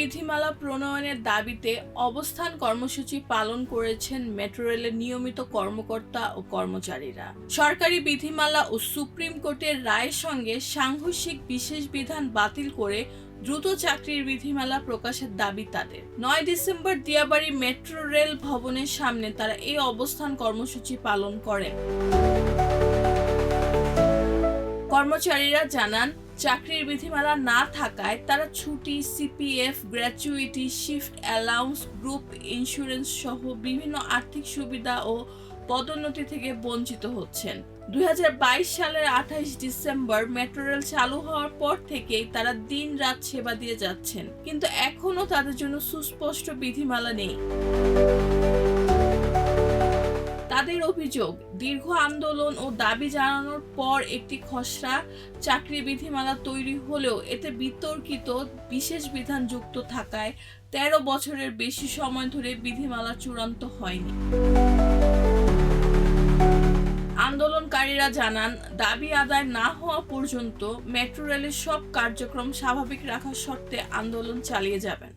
বিধিমালা প্রণয়নের দাবিতে অবস্থান কর্মসূচি পালন করেছেন মেট্রো রেলের নিয়মিত কর্মকর্তা ও কর্মচারীরা। সরকারি বিধিমালা ও সুপ্রিম কোর্টের রায়ের সঙ্গে সাংঘর্ষিক বিশেষ বিধান বাতিল করে দ্রুত চাকরির বিধিমালা প্রকাশের দাবি তাদের। 9 ডিসেম্বর দিয়াবাড়ি মেট্রো রেল ভবনের সামনে তারা এই অবস্থান কর্মসূচি পালন করেন। কর্মচারীরা জানান, চাকরির বিধিমালা না থাকায় তারা ছুটি, CPF, gratuity, shift allowance, group insurance সহ বিভিন্ন আর্থিক সুবিধা ও পদোন্নতি থেকে বঞ্চিত হচ্ছেন। 2022 সালের 28 ডিসেম্বর মেট্রো রেল চালু হওয়ার পর থেকেই তারা দিন-রাত সেবা দিয়ে যাচ্ছেন, কিন্তু এখনো তাদের জন্য সুস্পষ্ট বিধিমালা নেই। তাদের অভিযোগ, দীর্ঘ আন্দোলন ও দাবি জানানোর পর একটি খসড়া চাকরি বিধিমালা তৈরি হলেও এতে বিতর্কিত বিশেষ বিধান যুক্ত থাকায় 13 বছরের বেশি সময় ধরে বিধিমালা চূড়ান্ত হয়নি। আন্দোলনকারীরা জানান, দাবি আদায় না হওয়া পর্যন্ত মেট্রো রেলের সব কার্যক্রম স্বাভাবিক রাখার শর্তে আন্দোলন চালিয়ে যাবেন।